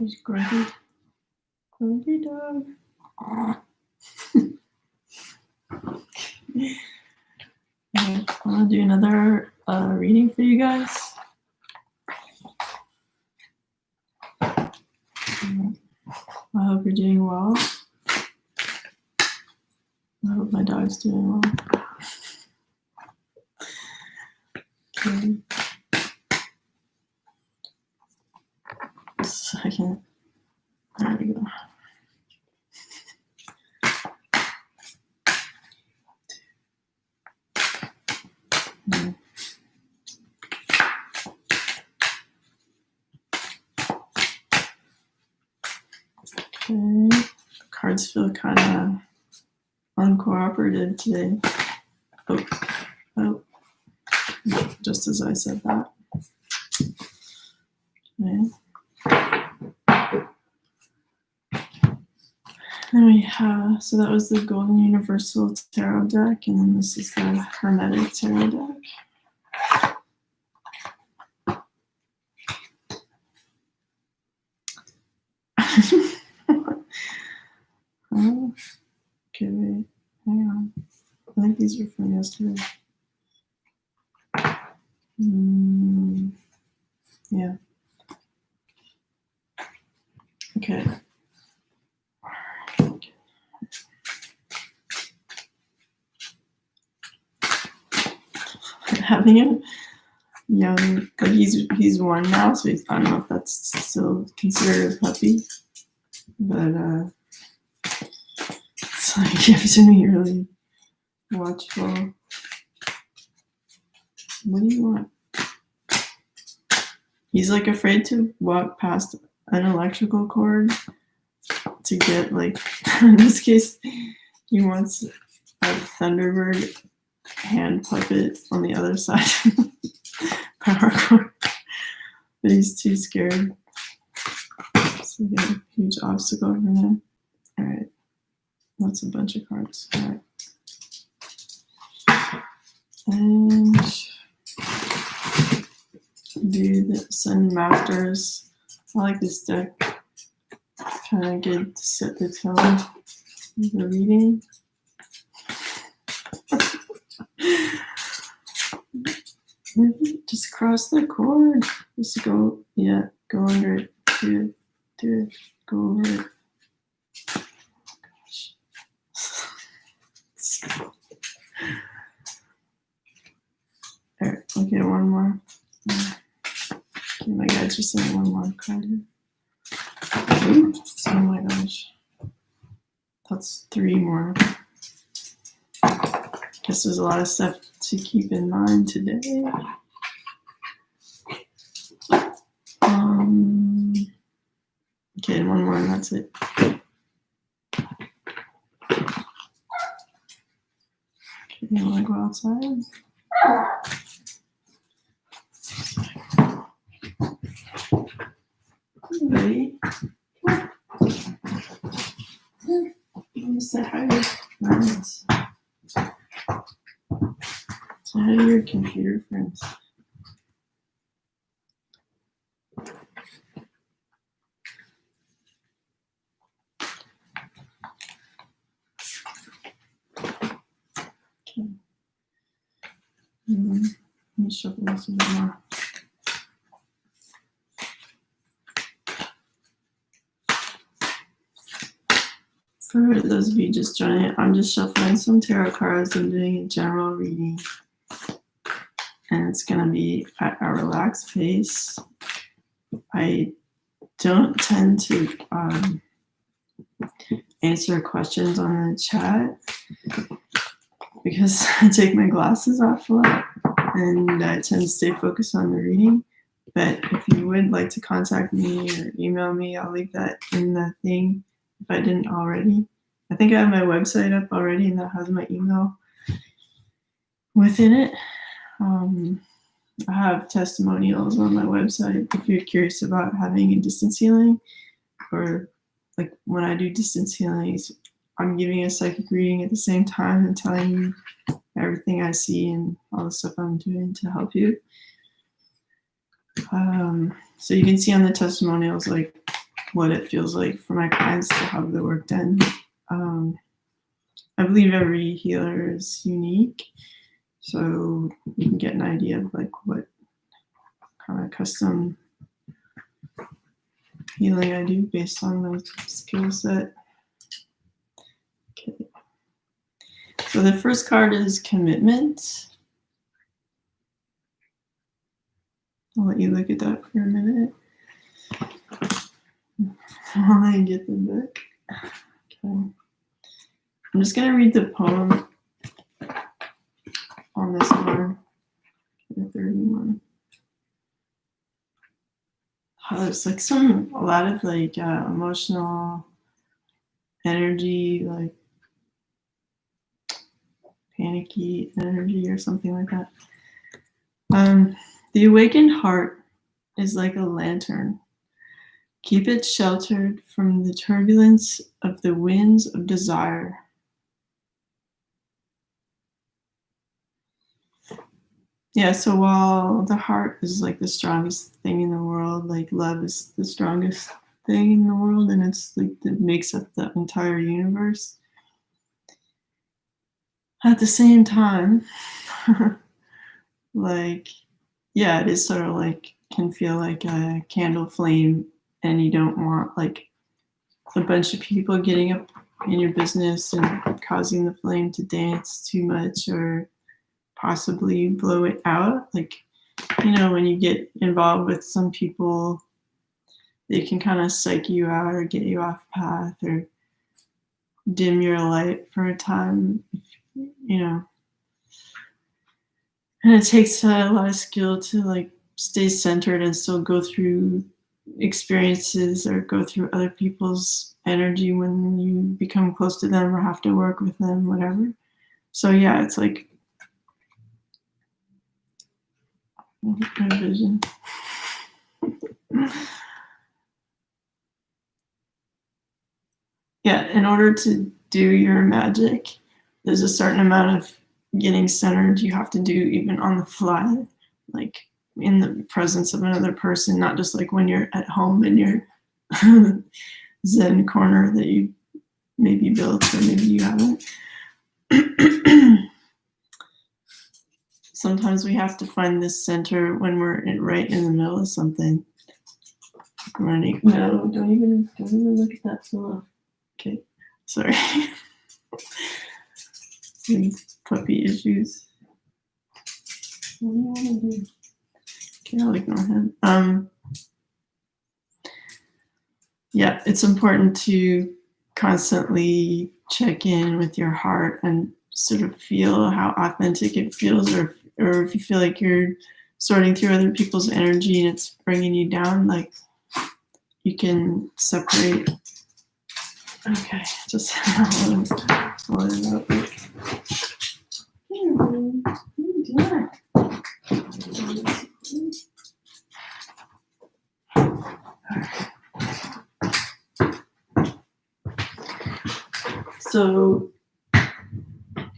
He's grumpy. Grumpy dog. Okay, I want to do another reading for you guys. I hope you're doing well. I hope my dog's doing well. Okay. Second. There we go. Okay. The cards feel kind of uncooperative today. Oh, just as I said that. Okay. Then we have, so that was the Golden Universal Tarot deck, and then this is the Hermetic Tarot deck. Oh, okay, wait, hang on. I think these are from yesterday. Yeah. Okay. Having a young, like he's 1 now, so I don't know if that's still considered a puppy, but it's like you have to be really watchful. What do you want? He's like afraid to walk past an electrical cord to get, like, in this case, he wants a Thunderbird hand puppet on the other side of the power cord, but he's too scared. It's like a huge obstacle for him. All right, that's a bunch of cards. All right, and do the Sun Masters. I like this deck. Kind of good to set the tone of the reading. Just cross the cord. Just go, yeah, go under it. Do it. Go over it. Oh, gosh. Alright, I'll get one more. Okay, my guys just sent one more card here. Oh my gosh. That's 3 more. Guess there's a lot of stuff to keep in mind today. Okay, one more and that's it. Okay, you wanna go outside? Ready? Say hi to your friends. Say hi to your computer friends. Okay. Let me shuffle this a bit more. For those of you just joining, I'm just shuffling some tarot cards and doing a general reading. And it's going to be at a relaxed pace. I don't tend to answer questions on the chat because I take my glasses off a lot and I tend to stay focused on the reading. But if you would like to contact me or email me, I'll leave that in the thing if I didn't already. I think I have my website up already and that has my email within it. I have testimonials on my website if you're curious about having a distance healing, or like when I do distance healings, I'm giving a psychic reading at the same time and telling you everything I see and all the stuff I'm doing to help you. So you can see on the testimonials, like what it feels like for my clients to have the work done. I believe every healer is unique, so you can get an idea of like what kind of custom healing I do based on my skill set. Okay. So the first card is commitment. I'll let you look at that for a minute while I get the book. Okay. I'm just going to read the poem on this one, the 31. Oh, there's like a lot of like emotional energy, like panicky energy or something like that. The awakened heart is like a lantern. Keep it sheltered from the turbulence of the winds of desire. Yeah, so while the heart is like the strongest thing in the world, like love is the strongest thing in the world, and it's like it makes up the entire universe. At the same time, like, yeah, it is sort of like can feel like a candle flame, and you don't want like a bunch of people getting up in your business and causing the flame to dance too much or possibly blow it out. Like, you know, when you get involved with some people, they can kind of psych you out or get you off path or dim your light for a time, you know. And it takes a lot of skill to like stay centered and still go through experiences or go through other people's energy when you become close to them or have to work with them, whatever. So yeah, it's like my vision. Yeah, in order to do your magic, there's a certain amount of getting centered you have to do even on the fly, like in the presence of another person, not just like when you're at home in your Zen corner that you maybe built or maybe you haven't. Sometimes we have to find this center when we're right in the middle of something. Running. No, don't even look at that so low. Okay, sorry. Some puppy issues. What do you want to do? Okay, I'll ignore him. Yeah, it's important to constantly check in with your heart and sort of feel how authentic it feels, or if you feel like you're sorting through other people's energy and it's bringing you down, like you can separate. Okay, just hold it up. What are you doing? So,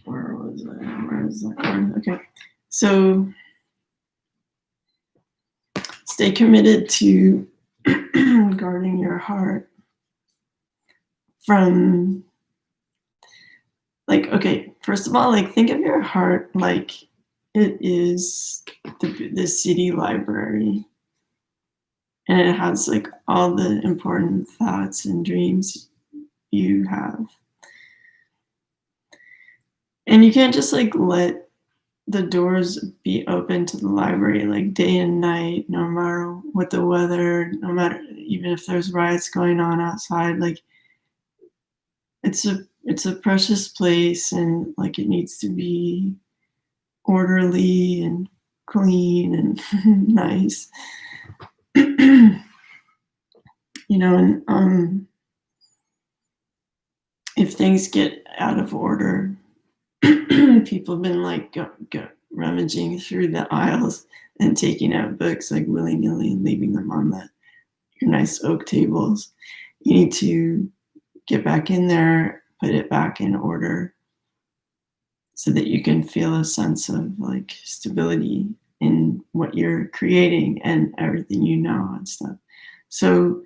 where was I? Where is that going? Okay, so stay committed to guarding your heart from, like, okay, first of all, like, think of your heart like it is the city library, and it has like all the important thoughts and dreams you have. And you can't just like let the doors be open to the library like day and night, no matter what the weather, no matter even if there's riots going on outside. Like it's a precious place, and like it needs to be orderly and clean and nice. You know, and if things get out of order, people have been like rummaging through the aisles and taking out books like willy-nilly and leaving them on your nice oak tables. You need to get back in there, put it back in order so that you can feel a sense of like stability in what you're creating and everything you know and stuff. So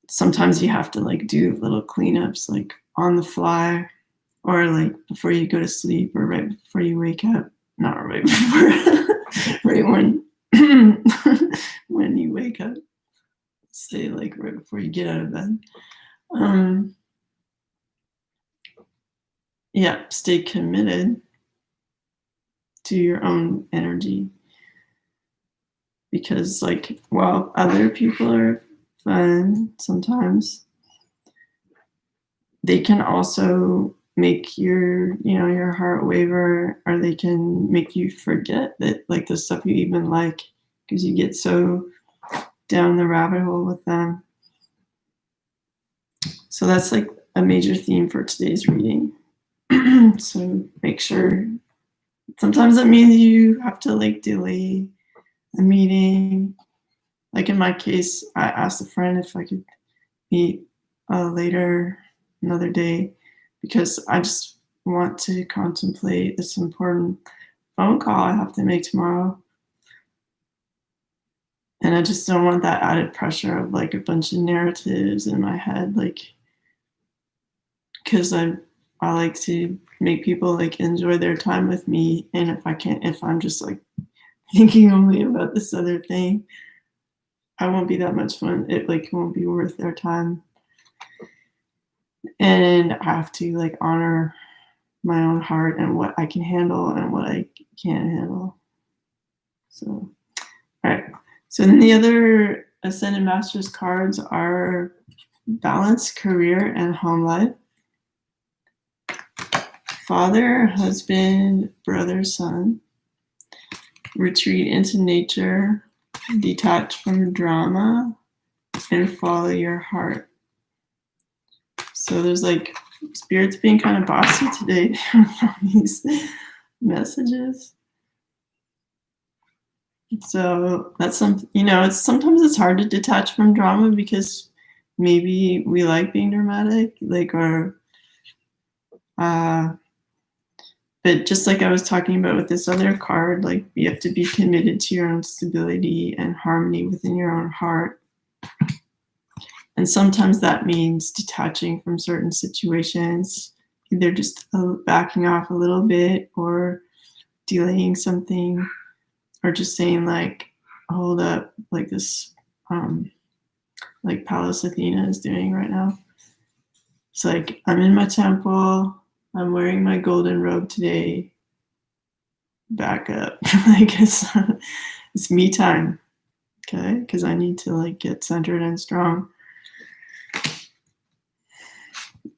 sometimes you have to like do little cleanups like on the fly, or like before you go to sleep, or right before you wake up. Not right before, right when when you wake up. Say like right before you get out of bed. Um, yeah, stay committed to your own energy, because like while other people are fun sometimes, they can also make your heart waver, or they can make you forget that like the stuff you even like, because you get so down the rabbit hole with them. So that's like a major theme for today's reading. So make sure, sometimes that means you have to like delay a meeting. Like in my case, I asked a friend if I could meet later, another day, because I just want to contemplate this important phone call I have to make tomorrow. And I just don't want that added pressure of like a bunch of narratives in my head, like, because I like to make people like enjoy their time with me, and if I'm just like thinking only about this other thing, I won't be that much fun. It like won't be worth their time. And I have to like honor my own heart and what I can handle and what I can't handle. So, all right. So then the other Ascended Masters cards are balance, career, and home life. Father, husband, brother, son. Retreat into nature, detach from drama, and follow your heart. So there's like spirits being kind of bossy today from these messages. So that's it's sometimes it's hard to detach from drama, because maybe we like being dramatic, like, or but just like I was talking about with this other card, like you have to be committed to your own stability and harmony within your own heart. And sometimes that means detaching from certain situations, either just backing off a little bit, or delaying something, or just saying like, hold up, like this, like Pallas Athena is doing right now. It's like, I'm in my temple, I'm wearing my golden robe today, back up. Like it's me time, okay? Because I need to like get centered and strong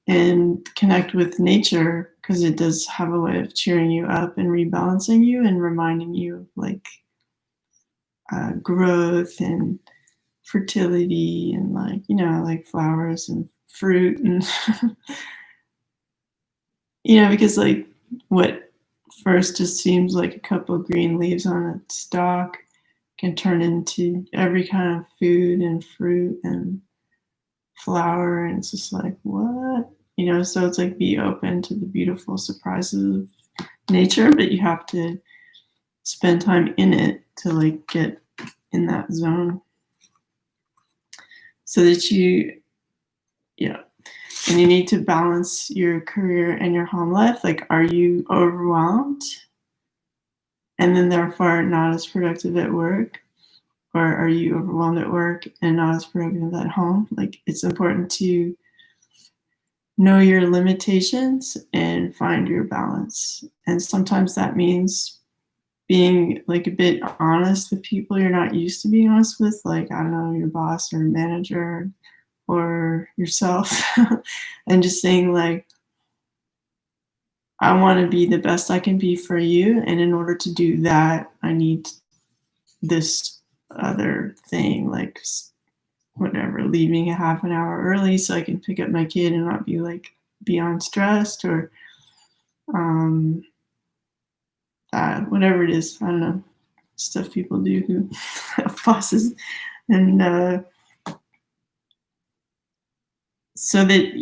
and connect with nature, because it does have a way of cheering you up and rebalancing you and reminding you like growth and fertility, and like like flowers and fruit, and because like what first just seems like a couple of green leaves on a stalk can turn into every kind of food and fruit and flower, and it's just like, what? So it's like, be open to the beautiful surprises of nature, but you have to spend time in it to like get in that zone, so that and you need to balance your career and your home life. Like, are you overwhelmed and then therefore not as productive at work? Or are you overwhelmed at work and not as productive at home? Like, it's important to know your limitations and find your balance. And sometimes that means being like a bit honest with people you're not used to being honest with, like, I don't know, your boss or manager or yourself, and just saying like, I want to be the best I can be for you, and in order to do that, I need this other thing, like whatever, leaving a half an hour early so I can pick up my kid and not be like beyond stressed, or whatever it is. I don't know, stuff people do who have bosses. And so that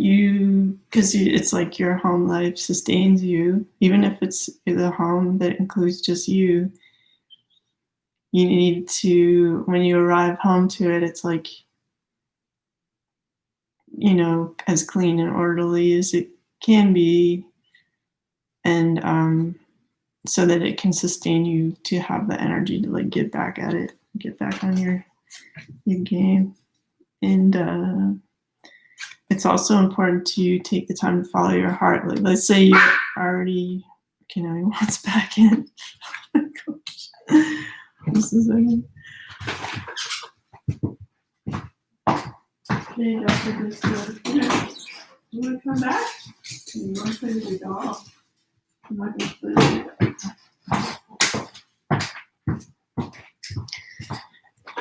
because it's like your home life sustains you, even if it's a home that includes just you need to, when you arrive home to it, it's like you know, as clean and orderly as it can be, and so that it can sustain you to have the energy to like get back at it, get back on your game. And it's also important to take the time to follow your heart. Like, let's say you're already, okay, now he wants back in. Oh my gosh. This is okay. Okay, Dr. Gusto. You want to come back? You want to play with your doll? I'm not going to play with it.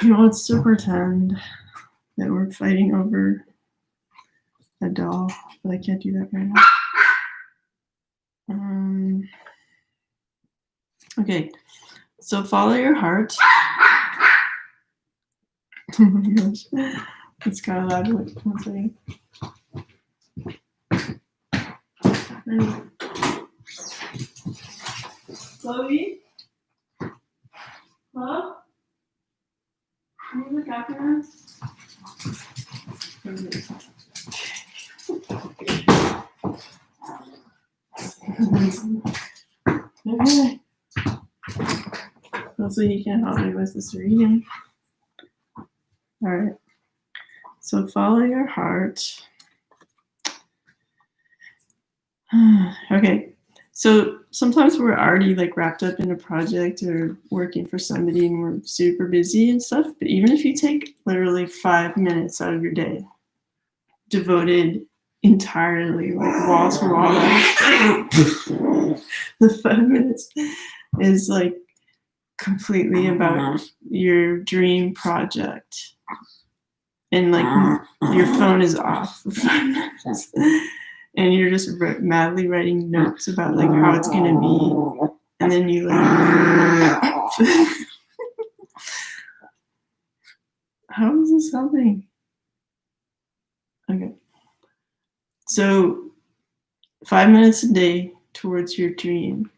He wants to pretend that we're fighting over a doll, but I can't do that right now. Okay, so follow your heart. Oh my gosh, it's kind of loud. Wait, one second. Chloe? Hello? Can you look after her? Okay. Hopefully you can help me with this reading. All right. So follow your heart. Okay. So sometimes we're already like wrapped up in a project or working for somebody and we're super busy and stuff. But even if you take literally 5 minutes out of your day, devoted entirely, like wall to wall, the 5 minutes is like completely about your dream project. And like your phone is off for 5 minutes. And you're just madly writing notes about like how it's gonna be, and then you like. How is this helping? Okay. So 5 minutes a day towards your dream.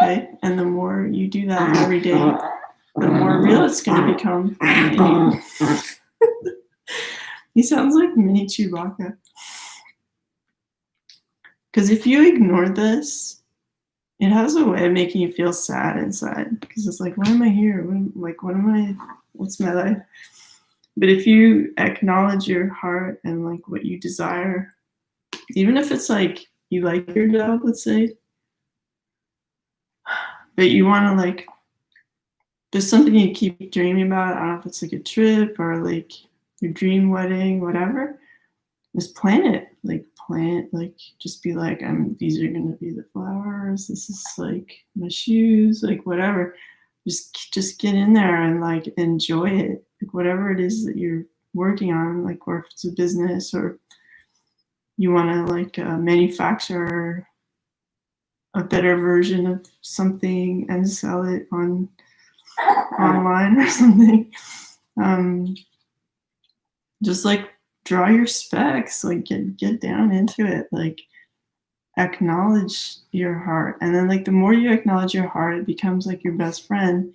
Okay, and the more you do that every day, the more real it's gonna become. He sounds like mini Chewbacca. Because if you ignore this, it has a way of making you feel sad inside. Because it's like, why am I here? What's my life? But if you acknowledge your heart and like what you desire, even if it's like you like your job, let's say, but you want to like, there's something you keep dreaming about. I don't know if it's like a trip or like your dream wedding, whatever. Just plan it, just be like, these are gonna be the flowers, this is like my shoes, like whatever. Just get in there and like enjoy it, like whatever it is that you're working on, like, or if it's a business or you want to like manufacture a better version of something and sell it online or something. Just like draw your specs, like get down into it, like acknowledge your heart. And then like the more you acknowledge your heart, it becomes like your best friend,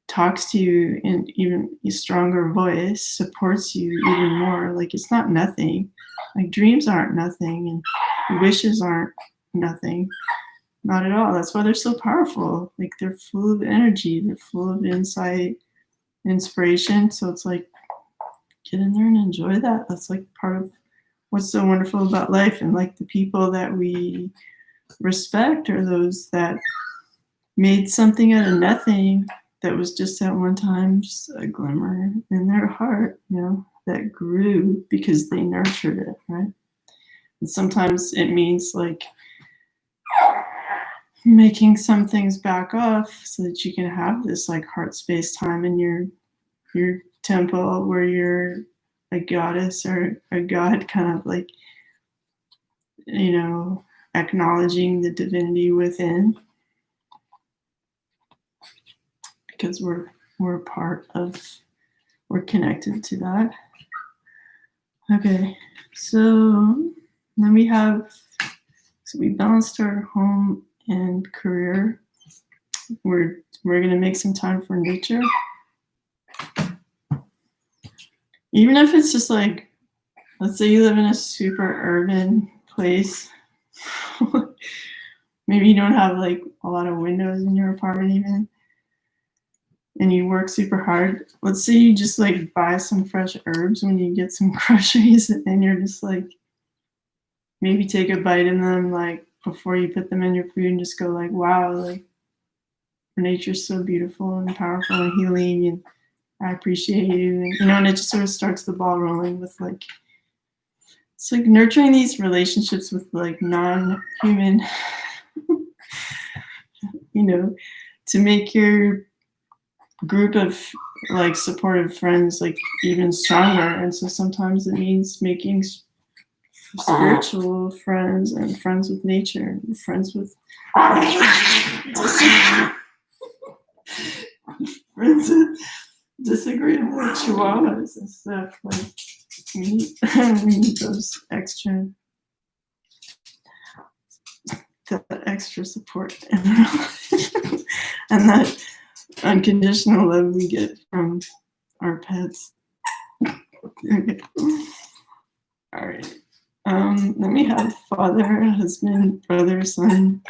talks to you in even a stronger voice, supports you even more. Like it's not nothing. Like dreams aren't nothing and wishes aren't nothing. Not at all. That's why they're so powerful. Like they're full of energy, they're full of insight, inspiration. So it's like, get in there and enjoy that. That's like part of what's so wonderful about life. And like the people that we respect are those that made something out of nothing that was just at one time just a glimmer in their heart, you know, that grew because they nurtured it, right? And sometimes it means like making some things back off so that you can have this like heart space time in your temple where you're a goddess or a god, kind of like, you know, acknowledging the divinity within, because we're part of, we're connected to that. Okay, so then we balanced our home and career. We're gonna make some time for nature. Even if it's just like let's say you live in a super urban place. Maybe you don't have like a lot of windows in your apartment even, and you work super hard. Let's say you just like buy some fresh herbs when you get some groceries, and you're just like, maybe take a bite in them like before you put them in your food and just go like, wow, like nature's so beautiful and powerful and healing, and I appreciate you. And and it just sort of starts the ball rolling with like, it's like nurturing these relationships with like non-human, to make your group of like supportive friends like even stronger. And so sometimes it means making spiritual friends and friends with nature and friends with friends with disagreeable chihuahuas and stuff. Like we need those extra support and that unconditional love we get from our pets. Okay. All right. Let me have father, husband, brother, son.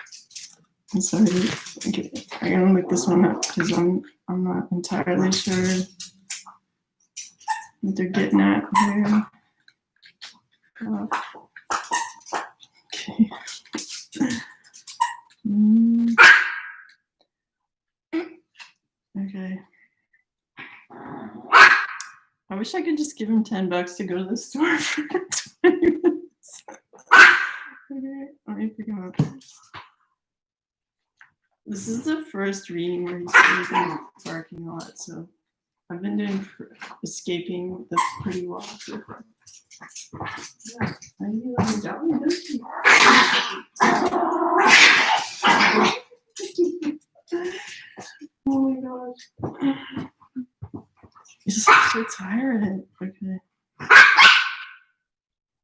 I'm sorry. Okay, I'm gonna look this one up because I'm not entirely sure what they're getting at here. Okay. Okay. I wish I could just give him $10 to go to the store for 20 minutes. Okay, let me pick him up. This is the first reading where he's really been barking a lot, so I've been doing escaping this pretty well so far. Yeah, I need to down, don't you? Oh my gosh. He's so tired. Okay.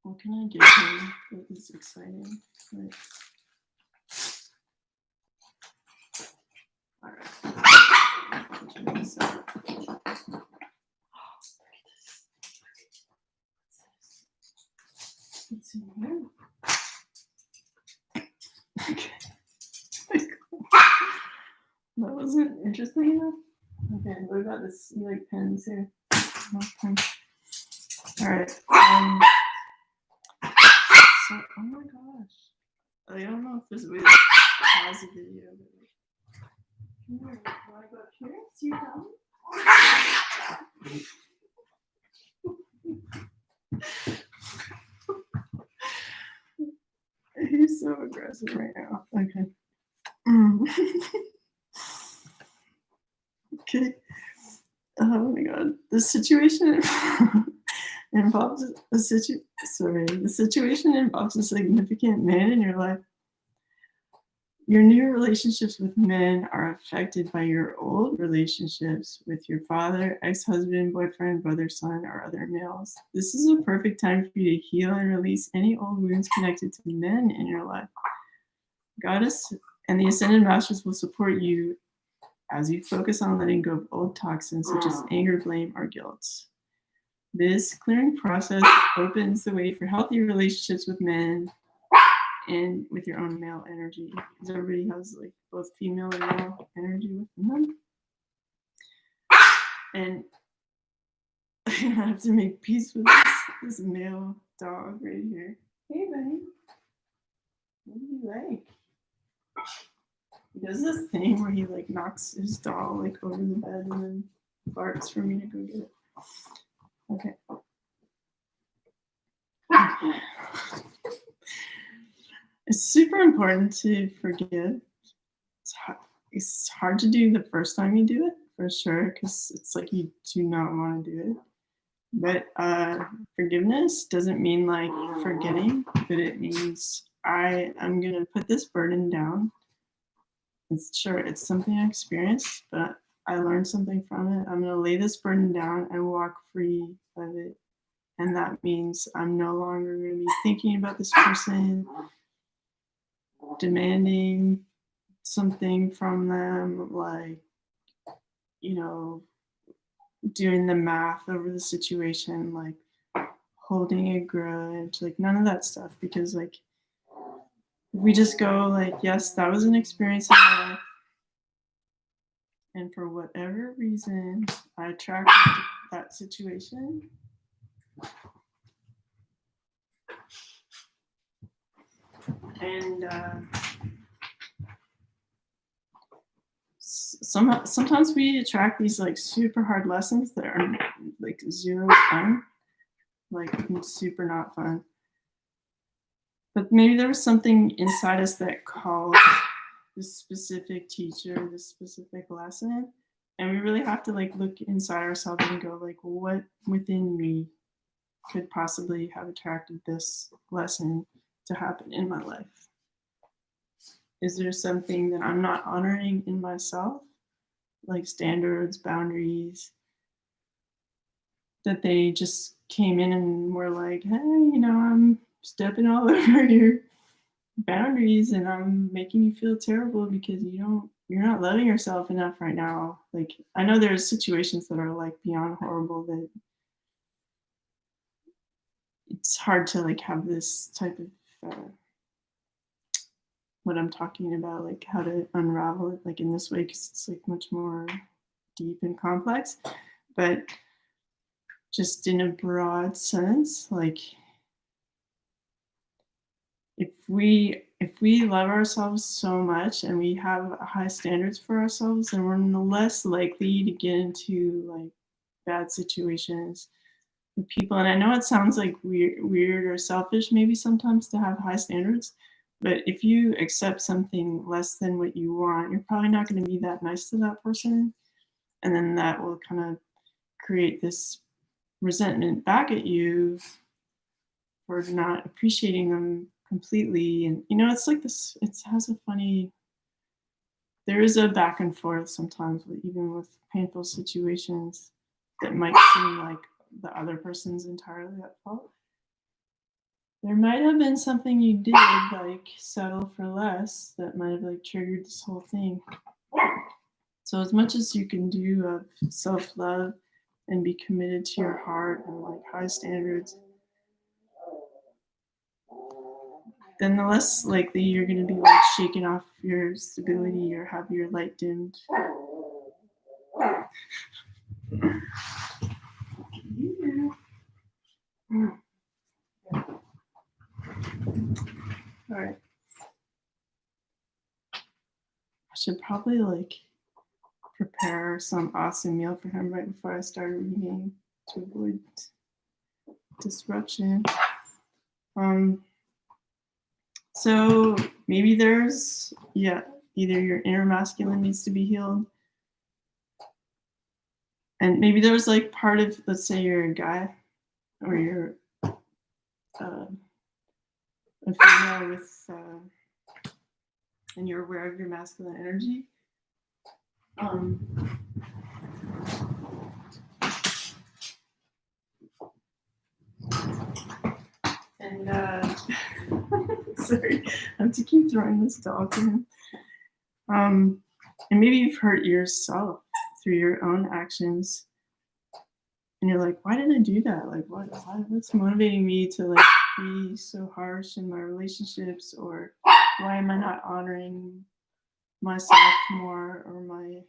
What can I give him that is exciting? Right. All right. Check this out. What's in here? Okay. That wasn't interesting enough. Okay, what about this? You like pens here? All right. So, oh my gosh. I don't know if there's a way to pause the video. But want to go up here? See your thumb? He's so aggressive right now. Okay. Okay. Oh my god. The situation involves a situation involves a significant man in your life. Your new relationships with men are affected by your old relationships with your father, ex-husband, boyfriend, brother, son, or other males. This is a perfect time for you to heal and release any old wounds connected to men in your life. Goddess and the Ascended Masters will support you as you focus on letting go of old toxins such as anger, blame, or guilt. This clearing process opens the way for healthy relationships with men and with your own male energy, because everybody has like both female and male energy within them. And I have to make peace with this male dog right here. Hey, buddy. What do you like? He does this thing where he like knocks his doll like over the bed and then barks for me to go get it. Okay. It's super important to forgive. It's hard to do the first time you do it, for sure, because it's like you do not want to do it. But forgiveness doesn't mean like forgetting, but it means I'm going to put this burden down. It's sure it's something I experienced, but I learned something from it. I'm going to lay this burden down and walk free of it. And that means I'm no longer going to be thinking about this person, demanding something from them, like, doing the math over the situation, like holding a grudge, like none of that stuff, because like if we just go like, yes, that was an experience in my life, and for whatever reason I attracted that situation, and sometimes we attract these like super hard lessons that are like zero fun, like super not fun. But maybe there was something inside us that called this specific teacher, this specific lesson. And we really have to like look inside ourselves and go like, what within me could possibly have attracted this lesson to happen in my life? Is there something that I'm not honoring in myself? Like standards, boundaries, that they just came in and were like, hey, I'm stepping all over your boundaries and I'm making you feel terrible because you're not loving yourself enough right now. Like I know there's situations that are like beyond horrible that it's hard to like have this type of what I'm talking about, like how to unravel it like in this way, because it's like much more deep and complex. But just in a broad sense, like if we love ourselves so much and we have high standards for ourselves, then we're less likely to get into like bad situations with people. And I know it sounds like weird or selfish maybe sometimes to have high standards, but if you accept something less than what you want, you're probably not going to be that nice to that person, and then that will kind of create this resentment back at you for not appreciating them completely. And it's like this, it has a funny, there is a back and forth sometimes even with painful situations that might seem like the other person's entirely at fault. There might have been something you did, like settle for less, that might have like triggered this whole thing. So as much as you can do of self-love and be committed to your heart and like high standards, then the less likely you're going to be like shaking off your stability or have your light dimmed. All right. I should probably like prepare some awesome meal for him right before I start reading to avoid disruption. So maybe there's, either your inner masculine needs to be healed, and maybe there's like part of, let's say you're a guy or you're a female with, and you're aware of your masculine energy. And sorry, I have to keep throwing this dog to him. And maybe you've hurt yourself through your own actions, and you're like, why did I do that? Like, what's motivating me to like be so harsh in my relationships, or why am I not honoring myself more, or my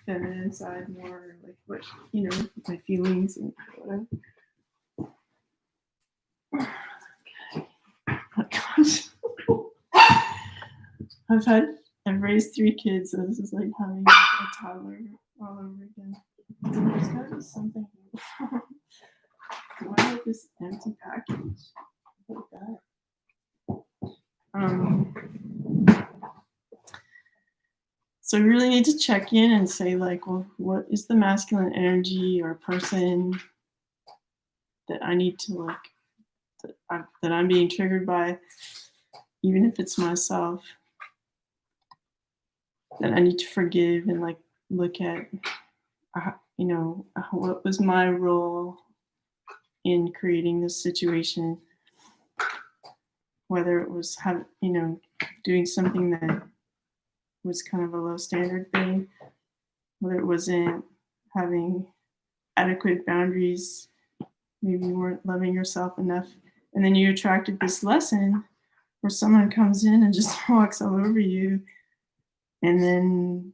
feminine side more, like what my feelings and whatever. Okay. Oh gosh. I've raised 3 kids, so this is like having a toddler all over again. There's gotta be something. Why like this empty package? Like that. So we really need to check in and say like, well, what is the masculine energy or person that I need to like, that I'm being triggered by, even if it's myself, that I need to forgive and like look at, what was my role in creating this situation, whether it was doing something that was kind of a low standard thing, whether it wasn't having adequate boundaries maybe you weren't loving yourself enough. And then you attracted this lesson where someone comes in and just walks all over you, and then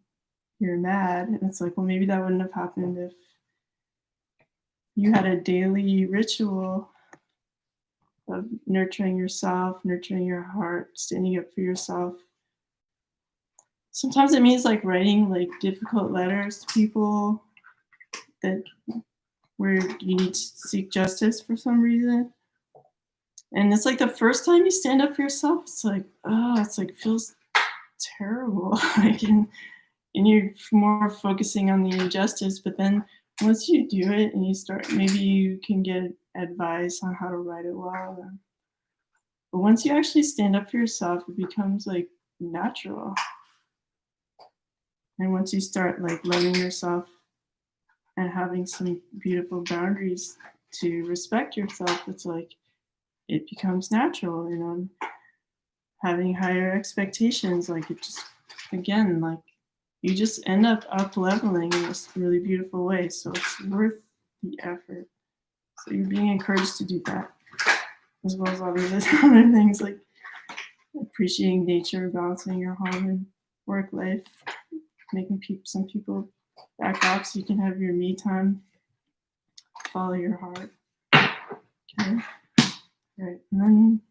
you're mad. And it's like, well, maybe that wouldn't have happened if you had a daily ritual of nurturing yourself, nurturing your heart, standing up for yourself. Sometimes it means like writing like difficult letters to people that where you need to seek justice for some reason. And it's like the first time you stand up for yourself, it's like, oh, it's like feels terrible. like and you're more focusing on the injustice, but then once you do it and you start, maybe you can get advice on how to write it well. But once you actually stand up for yourself, it becomes like natural. And once you start like loving yourself and having some beautiful boundaries to respect yourself, it's like it becomes natural, you know, having higher expectations, like it just, again, like you just end up leveling in this really beautiful way. So it's worth the effort. So you're being encouraged to do that, as well as all these other things like appreciating nature, balancing your home and work life, making some people back off so you can have your me time, follow your heart. Okay. Right. And then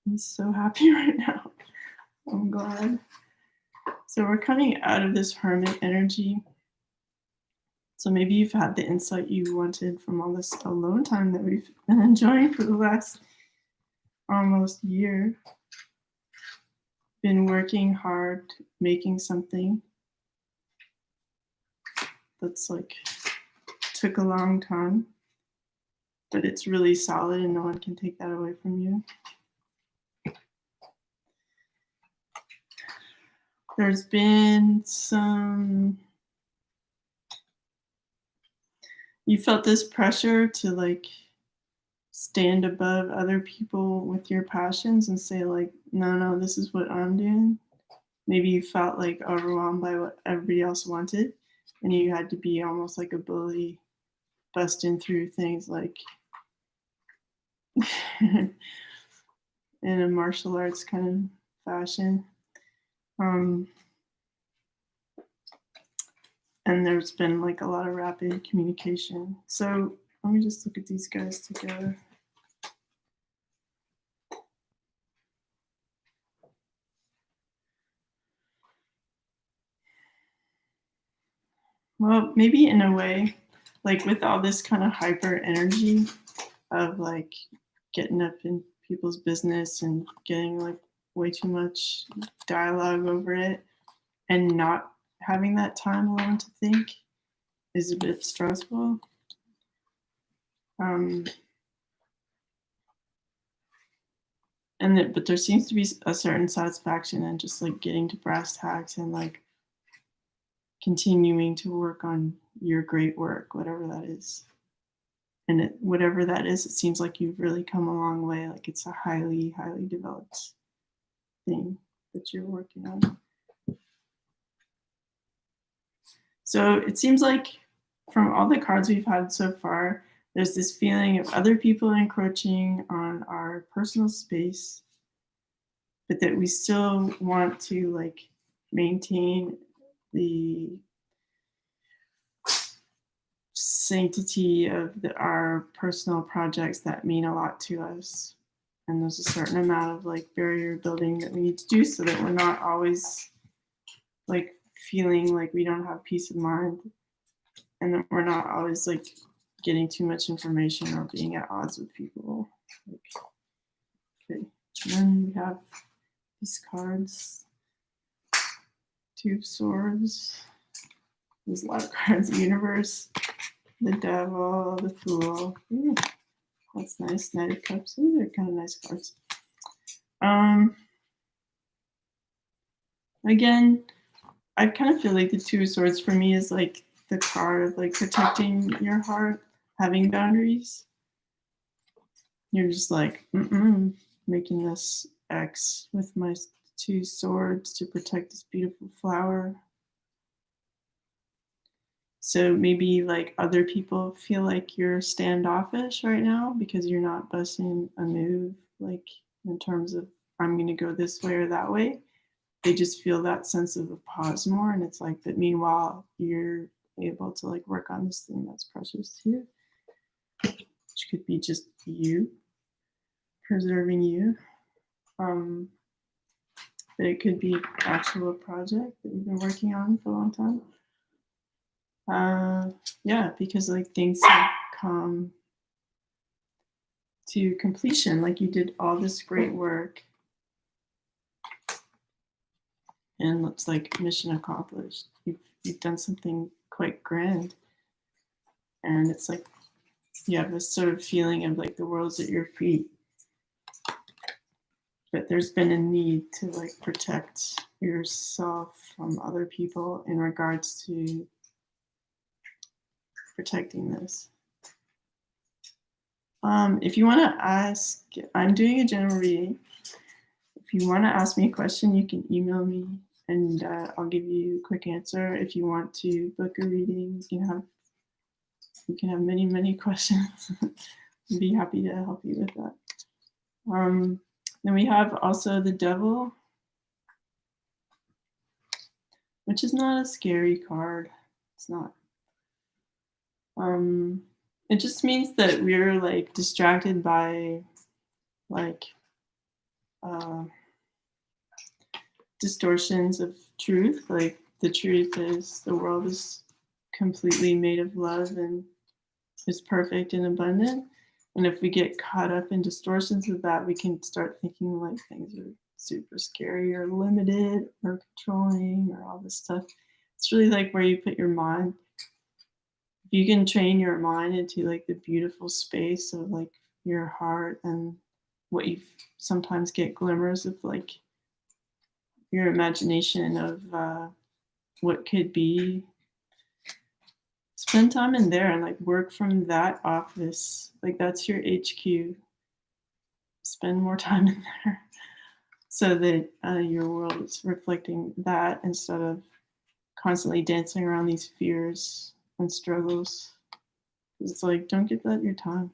he's so happy right now. I'm glad. So we're coming out of this hermit energy. So maybe you've had the insight you wanted from all this alone time that we've been enjoying for the last almost year. Been working hard, making something that's like took a long time, but it's really solid and no one can take that away from you. There's been some, you felt this pressure to like stand above other people with your passions and say like, no, this is what I'm doing. Maybe you felt like overwhelmed by what everybody else wanted and you had to be almost like a bully, busting through things like in a martial arts kind of fashion. And there's been like a lot of rapid communication. So let me just look at these guys together. Well, maybe in a way, like with all this kind of hyper energy of like getting up in people's business and getting like way too much dialogue over it and not having that time alone to think is a bit stressful. But there seems to be a certain satisfaction in just like getting to brass tacks and like continuing to work on your great work, whatever that is. And whatever that is, it seems like you've really come a long way. Like it's a highly, highly developed thing that you're working on. So it seems like from all the cards we've had so far, there's this feeling of other people encroaching on our personal space, but that we still want to like maintain the sanctity of our personal projects that mean a lot to us. And there's a certain amount of like barrier building that we need to do so that we're not always like feeling like we don't have peace of mind and that we're not always like getting too much information or being at odds with people. Like, okay. And then we have these cards, Two of Swords. There's a lot of cards. The Universe, the Devil, the Fool. Ooh, that's nice. Knight of Cups. These are kind of nice cards. Again, I kind of feel like the Two of Swords for me is like the card of like protecting your heart, having boundaries. You're just like, making this X with my two swords to protect this beautiful flower. So maybe like other people feel like you're standoffish right now because you're not busting a move, like in terms of I'm going to go this way or that way. They just feel that sense of a pause more. And it's like, but meanwhile, you're able to like work on this thing that's precious to you, which could be just you, preserving you. But it could be actual project that you've been working on for a long time. Yeah, because like things have come to completion. Like you did all this great work, and it's like mission accomplished. You've done something quite grand, and it's like you have this sort of feeling of like the world's at your feet. But there's been a need to like protect yourself from other people in regards to protecting this. If you want to ask, I'm doing a general reading. If you want to ask me a question, you can email me and I'll give you a quick answer. If you want to book a reading, you can have many questions. I'd be happy to help you with that. Then we have also the Devil, which is not a scary card. It's not. It just means that we're like distracted by like distortions of truth. Like the truth is the world is completely made of love and is perfect and abundant. And if we get caught up in distortions of that, we can start thinking like things are super scary or limited or controlling or all this stuff. It's really like where you put your mind. If you can train your mind into like the beautiful space of like your heart and what you sometimes get glimmers of like your imagination of what could be, spend time in there and like work from that office. Like that's your HQ. Spend more time in there so that your world is reflecting that instead of constantly dancing around these fears and struggles. It's like, don't give that your time.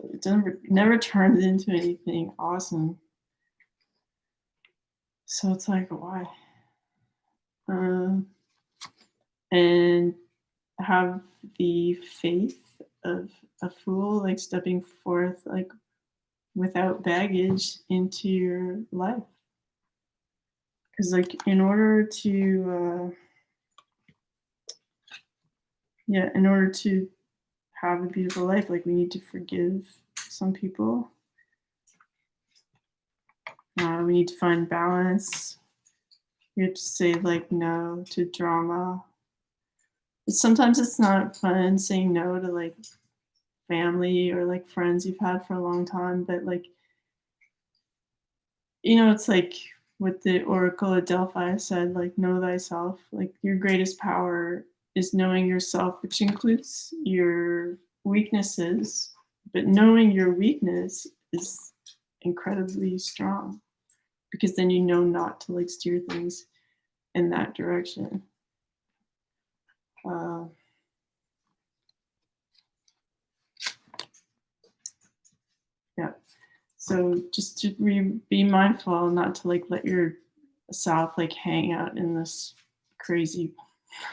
It never turns into anything awesome. So it's like, why? And have the faith of a fool, like stepping forth, like without baggage into your life. Because, like, in order to have a beautiful life, like we need to forgive some people. We need to find balance. We have to say like no to drama. Sometimes it's not fun saying no to like family or like friends you've had for a long time, but like, it's like what the Oracle at Delphi said, like, know thyself. Like your greatest power is knowing yourself, which includes your weaknesses, but knowing your weakness is incredibly strong because then you know not to like steer things in that direction. Yeah. So just to be mindful not to like let yourself like hang out in this crazy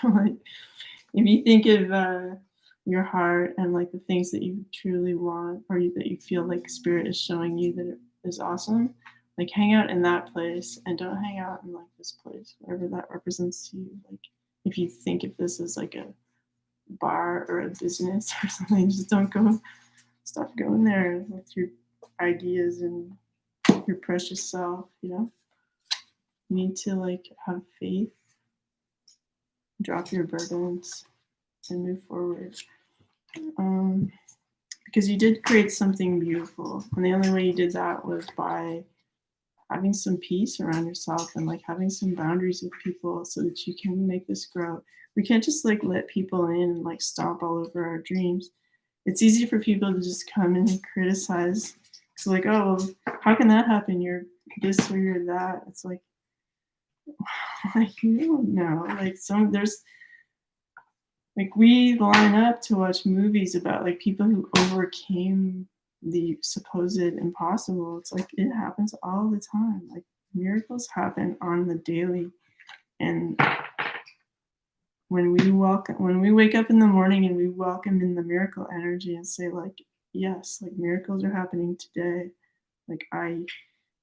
like if you think of your heart and like the things that you truly want or that you feel like spirit is showing you that it is awesome, like hang out in that place and don't hang out in like this place, whatever that represents to you. Like if you think of this as like a bar or a business or something, just don't go, stop going there with your ideas and your precious self. You need to like have faith, drop your burdens and move forward, because you did create something beautiful, and the only way you did that was by having some peace around yourself and like having some boundaries with people so that you can make this grow. We can't just like let people in and like stomp all over our dreams. It's easy for people to just come in and criticize. It's like, oh, well, how can that happen? You're this or you're that. It's like you don't know. Like there's Like we line up to watch movies about like people who overcame the supposed impossible. It's like it happens all the time. Like miracles happen on the daily. And when we wake up in the morning and we welcome in the miracle energy and say like, yes, like miracles are happening today. Like I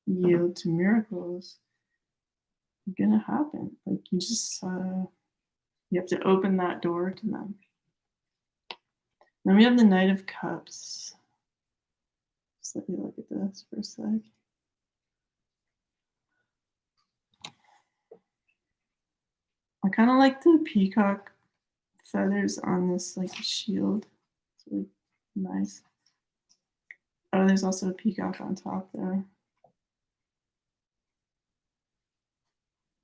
yield to miracles. They're gonna happen. Like you just you have to open that door to them. Then we have the Knight of Cups. Just let me look at this for a sec. I kind of like the peacock feathers on this like shield. It's really nice. Oh, there's also a peacock on top there.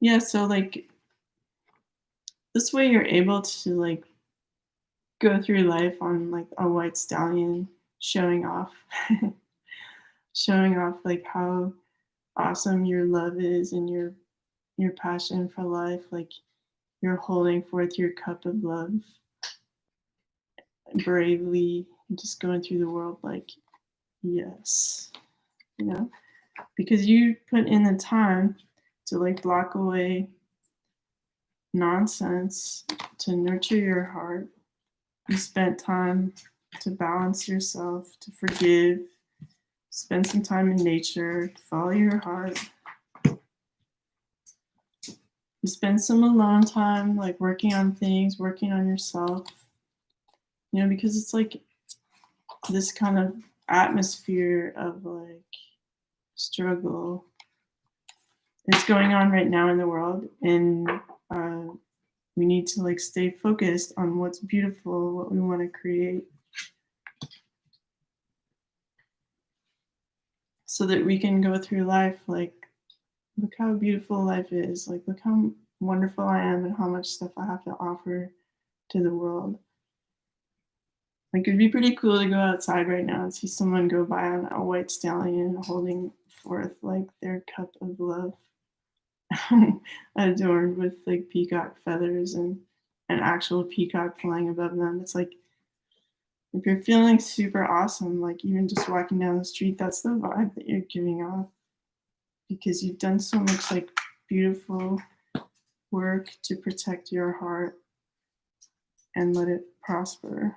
Yeah, so like this way you're able to like go through life on like a white stallion, showing off showing off like how awesome your love is and your passion for life. Like you're holding forth your cup of love bravely, just going through the world like, yes, you know, because you put in the time to like block away nonsense, to nurture your heart. You spent time to balance yourself, to forgive, spend some time in nature, follow your heart. You spend some alone time, like working on things, working on yourself, you know, because it's like this kind of atmosphere of like struggle is going on right now in the world. And we need to like stay focused on what's beautiful, what we want to create, so that we can go through life like, look how beautiful life is. Like, look how wonderful I am and how much stuff I have to offer to the world. Like, it'd be pretty cool to go outside right now and see someone go by on a white stallion holding forth like their cup of love, adorned with like peacock feathers and an actual peacock flying above them. It's like, if you're feeling super awesome, like even just walking down the street, that's the vibe that you're giving off, because you've done so much like beautiful work to protect your heart and let it prosper.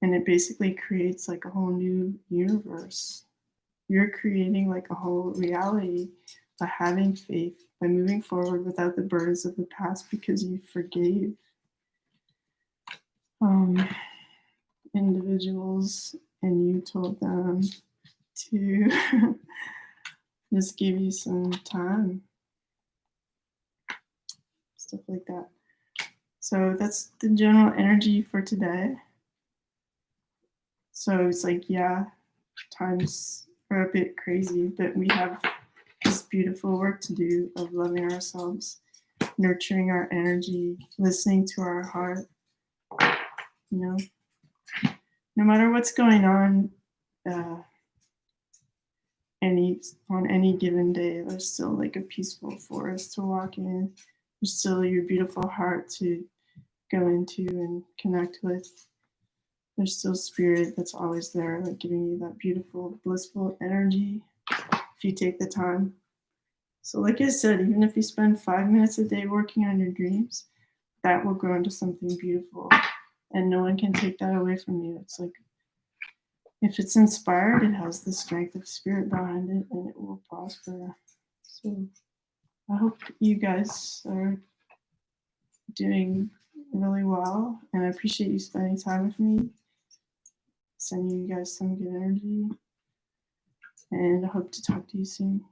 And it basically creates like a whole new universe. You're creating like a whole reality by having faith, by moving forward without the burdens of the past, because you forgave individuals and you told them to just give you some time, stuff like that. So that's the general energy for today. So it's like, yeah, times are a bit crazy, but we have this beautiful work to do of loving ourselves, nurturing our energy, listening to our heart. You know, no matter what's going on, on any given day, there's still like a peaceful forest to walk in. There's still your beautiful heart to go into and connect with. There's still spirit that's always there, like giving you that beautiful, blissful energy if you take the time. So like I said, even if you spend 5 minutes a day working on your dreams, that will grow into something beautiful. And no one can take that away from you. It's like, if it's inspired, it has the strength of spirit behind it, and it will prosper. So I hope you guys are doing really well, and I appreciate you spending time with me, sending you guys some good energy, and I hope to talk to you soon.